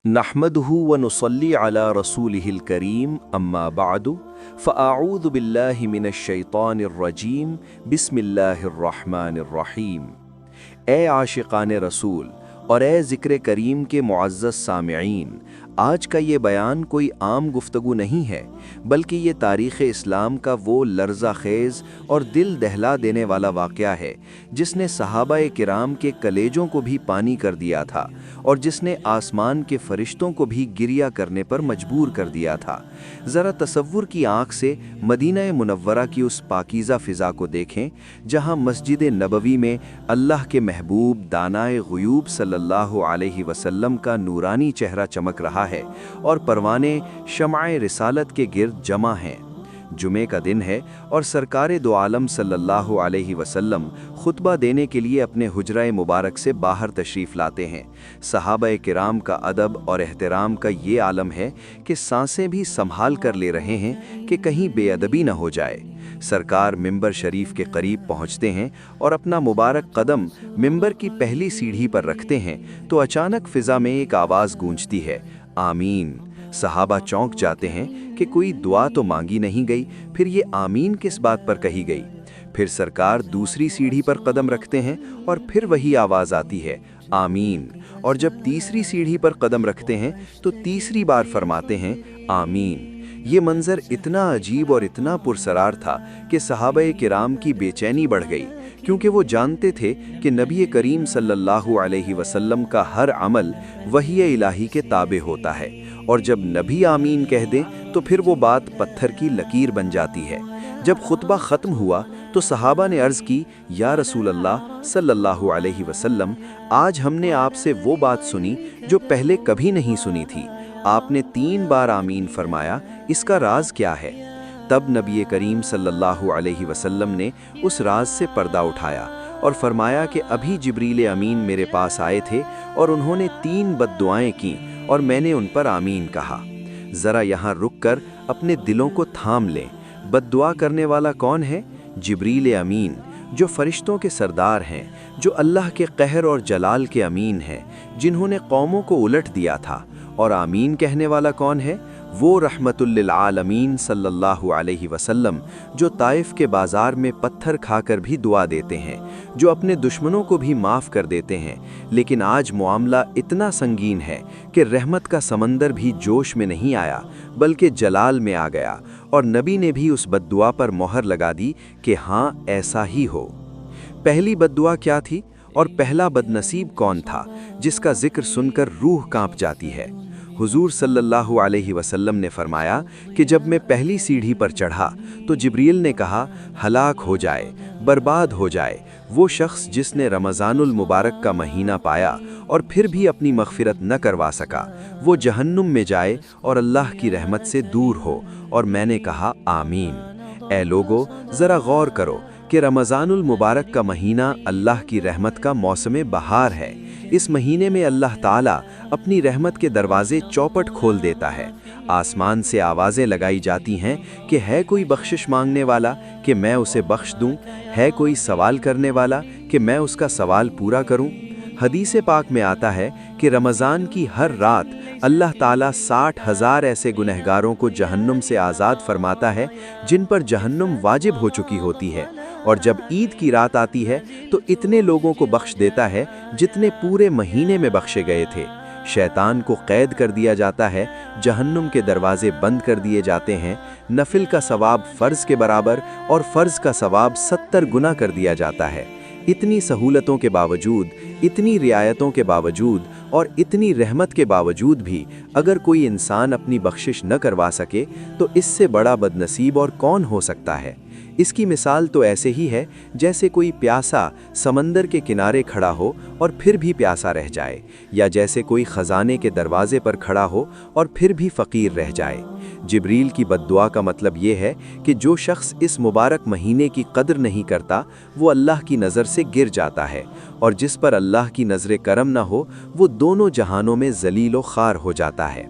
नहमदुहु व नुसल्ली अला रसूलिहिल करीम अम्मा बादु फ़अऊज़ु बिल्लाहि मिनश शैतानिर रजीम बिस्मिल्लाहिर रहमानिर रहीम। ए आशिकान रसूल और ए ज़िक्र करीम के मुअज़्ज़ज़ सामिईन, आज का ये बयान कोई आम गुफ्तगू नहीं है, बल्कि ये तारीख़ इस्लाम का वो लर्ज़ा ख़ेज़ और दिल दहला देने वाला वाक़या है जिसने सहाबाए किराम के कलेजों को भी पानी कर दिया था और जिसने आसमान के फ़रिश्तों को भी गिरिया करने पर मजबूर कर दिया था। ज़रा तसव्वुर की आँख से मदीना मुनव्वरा की उस पाकीज़ा फ़िज़ा को देखें जहाँ मस्जिद नबवी में अल्लाह के महबूब दानाए ग़ुयूब सल्लल्लाहु अलैहि वसल्लम का नूरानी चेहरा चमक रहा है और परवाने शमाए रिसालत के गिर्द जमा हैं। जुमे का दिन है और सरकारे दो आलम सल्लल्लाहु अलैहि वसल्लम खुतबा देने के लिए अपने हुजरा मुबारक से बाहर तशरीफ़ लाते हैं। सहाबा किराम का अदब और एहतराम का ये आलम है कि सांसें भी संभाल कर ले रहे हैं कि कहीं बेअदबी न हो जाए। सरकार मिंबर शरीफ के करीब पहुंचते हैं और अपना मुबारक कदम मिंबर की पहली सीढ़ी पर रखते हैं तो अचानक फ़िज़ा में एक आवाज़ गूंजती है, आमीन। सहाबा चौंक जाते हैं कि कोई दुआ तो मांगी नहीं गई, फिर ये आमीन किस बात पर कही गई। फिर सरकार दूसरी सीढ़ी पर कदम रखते हैं और फिर वही आवाज़ आती है, आमीन। और जब तीसरी सीढ़ी पर कदम रखते हैं तो तीसरी बार फरमाते हैं, आमीन। ये मंज़र इतना अजीब और इतना पुरसरार था कि सहाबाए किराम की बेचैनी बढ़ गई, क्योंकि वो जानते थे कि नबी करीम सल्लल्लाहु अलैहि वसल्लम का हर अमल वही इलाही के ताबे होता है, और जब नबी आमीन कह दें तो फिर वो बात पत्थर की लकीर बन जाती है। जब खुतबा ख़त्म हुआ तो सहाबा ने अर्ज़ की, या रसूल अल्लाह सल्लल्लाहु अलैहि वसल्लम, आज हमने आपसे वो बात सुनी जो पहले कभी नहीं सुनी थी। आपने 3 बार आमीन फरमाया, इसका राज क्या है? तब नबी करीम सल्लल्लाहु अलैहि वसल्लम ने उस राज से पर्दा उठाया और फरमाया कि अभी जिब्रील अमीन मेरे पास आए थे और उन्होंने 3 बद्दुआएं की और मैंने उन पर आमीन कहा। ज़रा यहाँ रुककर अपने दिलों को थाम लें। बद्दुआ करने वाला कौन है? जिब्रील अमीन, जो फरिश्तों के सरदार हैं, जो अल्लाह के कहर और जलाल के अमीन हैं, जिन्होंने कौमों को उलट दिया था। और आमीन कहने वाला कौन है? वो रहमतुल लिल आलमीन सल्लल्लाहु अलैहि वसल्लम, जो ताइफ के बाज़ार में पत्थर खाकर भी दुआ देते हैं, जो अपने दुश्मनों को भी माफ़ कर देते हैं। लेकिन आज मामला इतना संगीन है कि रहमत का समंदर भी जोश में नहीं आया, बल्कि जलाल में आ गया, और नबी ने भी उस बद्दुआ पर मोहर लगा दी कि हाँ, ऐसा ही हो। पहली बद्दुआ क्या थी और पहला बदनसीब कौन था जिसका जिक्र सुनकर रूह कांप जाती है? हुजूर सल्लल्लाहु अलैहि वसल्लम ने फरमाया कि जब मैं पहली सीढ़ी पर चढ़ा तो जिब्रील ने कहा, हलाक हो जाए, बर्बाद हो जाए वो शख्स जिसने रमज़ानुल मुबारक का महीना पाया और फिर भी अपनी मग़फ़िरत न करवा सका, वो जहन्नुम में जाए और अल्लाह की रहमत से दूर हो। और मैंने कहा, आमीन। ए लोगो, ज़रा गौर करो कि रमज़ानुल मुबारक का महीना अल्लाह की रहमत का मौसम बहार है। इस महीने में अल्लाह ताला अपनी रहमत के दरवाज़े चौपट खोल देता है। आसमान से आवाज़ें लगाई जाती हैं कि है कोई बख्शिश मांगने वाला कि मैं उसे बख्श दूं, है कोई सवाल करने वाला कि मैं उसका सवाल पूरा करूं। हदीस पाक में आता है कि रमज़ान की हर रात अल्लाह ताला 60,000 ऐसे गुनहगारों को जहन्नुम से आज़ाद फरमाता है जिन पर जहन्नुम वाजिब हो चुकी होती है, और जब ईद की रात आती है तो इतने लोगों को बख्श देता है जितने पूरे महीने में बख्शे गए थे। शैतान को कैद कर दिया जाता है, जहन्नुम के दरवाजे बंद कर दिए जाते हैं, नफिल का सवाब फ़र्ज़ के बराबर और फ़र्ज़ का सवाब 70 गुना कर दिया जाता है। इतनी सहूलतों के बावजूद, इतनी रियायतों के बावजूद और इतनी रहमत के बावजूद भी अगर कोई इंसान अपनी बख्शिश न करवा सके तो इससे बड़ा बदनसीब और कौन हो सकता है? इसकी मिसाल तो ऐसे ही है जैसे कोई प्यासा समंदर के किनारे खड़ा हो और फिर भी प्यासा रह जाए, या जैसे कोई ख़जाने के दरवाजे पर खड़ा हो और फिर भी फ़कीर रह जाए। जिब्रील की बद्दुआ का मतलब ये है कि जो शख्स इस मुबारक महीने की कदर नहीं करता वो अल्लाह की नज़र से गिर जाता है, और जिस पर अल्लाह की नज़र करम न हो वो दोनों जहानों में ज़लील व ख़ार हो जाता है।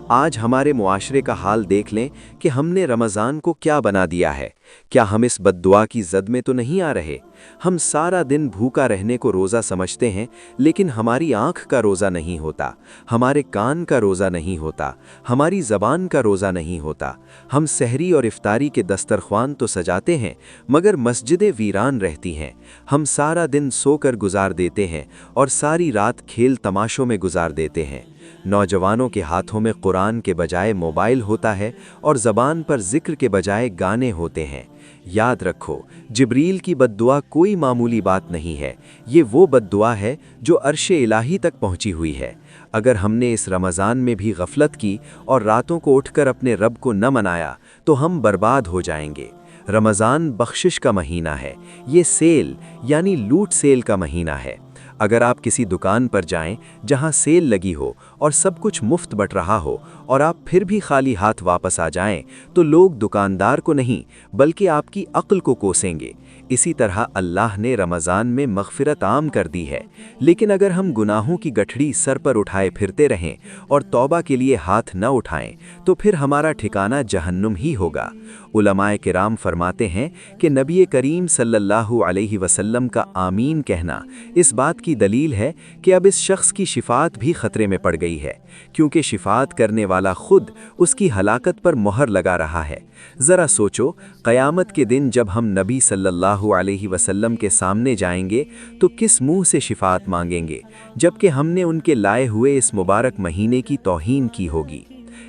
آج ہمارے معاشرے کا حال دیکھ لیں کہ ہم نے رمضان کو کیا بنا دیا ہے۔ کیا ہم اس بد دعا کی زد میں تو نہیں آ رہے؟ ہم سارا دن بھوکا رہنے کو روزہ سمجھتے ہیں، لیکن ہماری آنکھ کا روزہ نہیں ہوتا، ہمارے کان کا روزہ نہیں ہوتا، ہماری زبان کا روزہ نہیں ہوتا۔ ہم سحری اور افطاری کے دسترخوان تو سجاتے ہیں، مگر مسجدیں ویران رہتی ہیں۔ ہم سارا دن سو کر گزار دیتے ہیں اور ساری رات کھیل تماشوں میں گزار دیتے ہیں۔ نوجوانوں کے ہاتھوں میں قرآن کے بجائے موبائل ہوتا ہے اور زبان پر ذکر کے بجائے گانے ہوتے ہیں۔ یاد رکھو، جبریل کی بد دعا کوئی معمولی بات نہیں ہے، یہ وہ بد دعا ہے جو عرش الہی تک پہنچی ہوئی ہے۔ اگر ہم نے اس رمضان میں بھی غفلت کی اور راتوں کو اٹھ کر اپنے رب کو نہ منایا تو ہم برباد ہو جائیں گے۔ رمضان بخشش کا مہینہ ہے، یہ سیل یعنی لوٹ سیل کا مہینہ ہے۔ اگر آپ کسی دکان پر جائیں جہاں سیل لگی ہو اور سب کچھ مفت بٹ رہا ہو اور آپ پھر بھی خالی ہاتھ واپس آ جائیں تو لوگ دکاندار کو نہیں بلکہ آپ کی عقل کو کوسیں گے۔ اسی طرح اللہ نے رمضان میں مغفرت عام کر دی ہے، لیکن اگر ہم گناہوں کی گٹھڑی سر پر اٹھائے پھرتے رہیں اور توبہ کے لیے ہاتھ نہ اٹھائیں تو پھر ہمارا ٹھکانہ جہنم ہی ہوگا۔ علماء کرام فرماتے ہیں کہ نبی کریم صلی اللہ علیہ وسلم کا آمین کہنا اس بات کی دلیل ہے کہ اب اس شخص کی شفاعت بھی خطرے میں پڑ گئی ہے، کیونکہ شفاعت کرنے والا خود اس کی ہلاکت پر مہر لگا رہا ہے۔ ذرا سوچو، قیامت کے دن جب ہم نبی صلی اللہ علیہ وسلم کے سامنے جائیں گے تو کس منہ سے شفاعت مانگیں گے، جبکہ ہم نے ان کے لائے ہوئے اس مبارک مہینے کی توہین کی ہوگی۔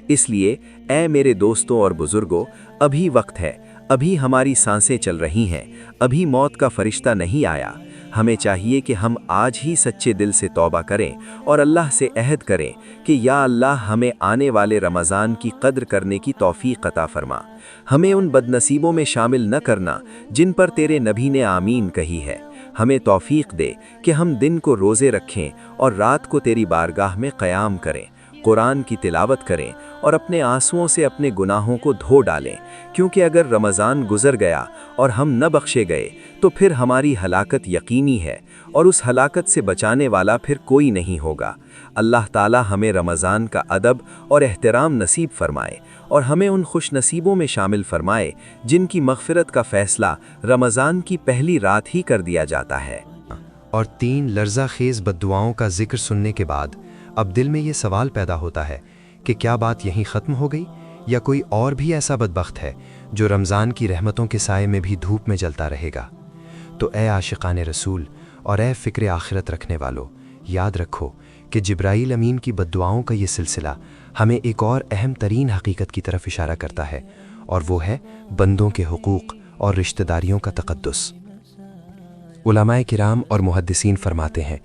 اس لیے اے میرے دوستوں اور بزرگوں، ابھی وقت ہے، ابھی ہماری سانسیں چل رہی ہیں، ابھی موت کا فرشتہ نہیں آیا۔ ہمیں چاہیے کہ ہم آج ہی سچے دل سے توبہ کریں اور اللہ سے عہد کریں کہ یا اللہ ہمیں آنے والے رمضان کی قدر کرنے کی توفیق عطا فرما۔ ہمیں ان بد نصیبوں میں شامل نہ کرنا جن پر تیرے نبی نے آمین کہی ہے۔ ہمیں توفیق دے کہ ہم دن کو روزے رکھیں اور رات کو تیری بارگاہ میں قیام کریں، قرآن کی تلاوت کریں اور اپنے آنسوؤں سے اپنے گناہوں کو دھو ڈالیں، کیونکہ اگر رمضان گزر گیا اور ہم نہ بخشے گئے تو پھر ہماری ہلاکت یقینی ہے، اور اس ہلاکت سے بچانے والا پھر کوئی نہیں ہوگا۔ اللہ تعالی ہمیں رمضان کا ادب اور احترام نصیب فرمائے اور ہمیں ان خوش نصیبوں میں شامل فرمائے جن کی مغفرت کا فیصلہ رمضان کی پہلی رات ہی کر دیا جاتا ہے۔ اور 3 لرزہ خیز بد دعاؤں کا ذکر سننے کے بعد اب دل میں یہ سوال پیدا ہوتا ہے کہ کیا بات یہیں ختم ہو گئی، یا کوئی اور بھی ایسا بدبخت ہے جو رمضان کی رحمتوں کے سائے میں بھی دھوپ میں جلتا رہے گا؟ تو اے عاشقان رسول اور اے فکر آخرت رکھنے والو، یاد رکھو کہ جبرائیل امین کی بد دعاؤں کا یہ سلسلہ ہمیں ایک اور اہم ترین حقیقت کی طرف اشارہ کرتا ہے، اور وہ ہے بندوں کے حقوق اور رشتہ داریوں کا تقدس۔ علماء کرام اور محدثین فرماتے ہیں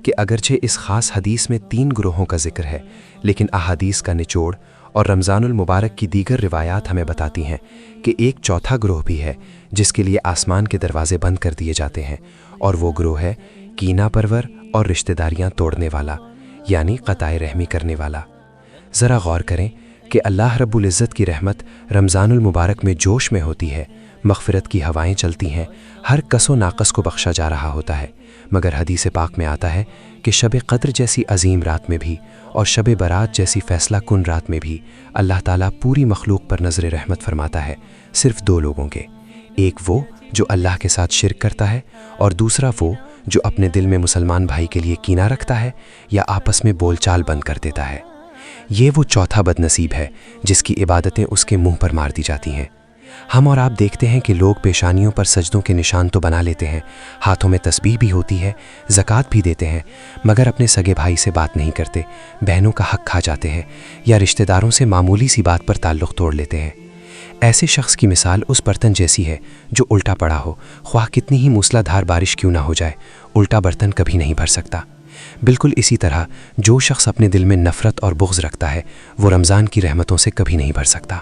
کہ اگرچہ اس خاص حدیث میں 3 گروہوں کا ذکر ہے، لیکن احادیث کا نچوڑ اور رمضان المبارک کی دیگر روایات ہمیں بتاتی ہیں کہ ایک چوتھا گروہ بھی ہے جس کے لیے آسمان کے دروازے بند کر دیے جاتے ہیں، اور وہ گروہ ہے کینہ پرور اور رشتہ داریاں توڑنے والا، یعنی قطع رحمی کرنے والا۔ ذرا غور کریں کہ اللہ رب العزت کی رحمت رمضان المبارک میں جوش میں ہوتی ہے، مغفرت کی ہوائیں چلتی ہیں، ہر کس و ناقص کو بخشا جا رہا ہوتا ہے، مگر حدیث پاک میں آتا ہے کہ شب قدر جیسی عظیم رات میں بھی اور شب برات جیسی فیصلہ کن رات میں بھی اللہ تعالیٰ پوری مخلوق پر نظر رحمت فرماتا ہے، صرف 2 لوگوں کے، ایک وہ جو اللہ کے ساتھ شرک کرتا ہے، اور دوسرا وہ جو اپنے دل میں مسلمان بھائی کے لیے کینہ رکھتا ہے یا آپس میں بول چال بند کر دیتا ہے۔ یہ وہ چوتھا بد نصیب ہے جس کی عبادتیں اس کے منہ پر مار دی جاتی ہیں۔ ہم اور آپ دیکھتے ہیں کہ لوگ پیشانیوں پر سجدوں کے نشان تو بنا لیتے ہیں، ہاتھوں میں تسبیح بھی ہوتی ہے، زکوٰۃ بھی دیتے ہیں، مگر اپنے سگے بھائی سے بات نہیں کرتے، بہنوں کا حق کھا جاتے ہیں، یا رشتہ داروں سے معمولی سی بات پر تعلق توڑ لیتے ہیں۔ ایسے شخص کی مثال اس برتن جیسی ہے جو الٹا پڑا ہو، خواہ کتنی ہی موسلا دھار بارش کیوں نہ ہو جائے، الٹا برتن کبھی نہیں بھر سکتا۔ بالکل اسی طرح جو شخص اپنے دل میں نفرت اور بغض رکھتا ہے وہ رمضان کی رحمتوں سے کبھی نہیں بھر سکتا۔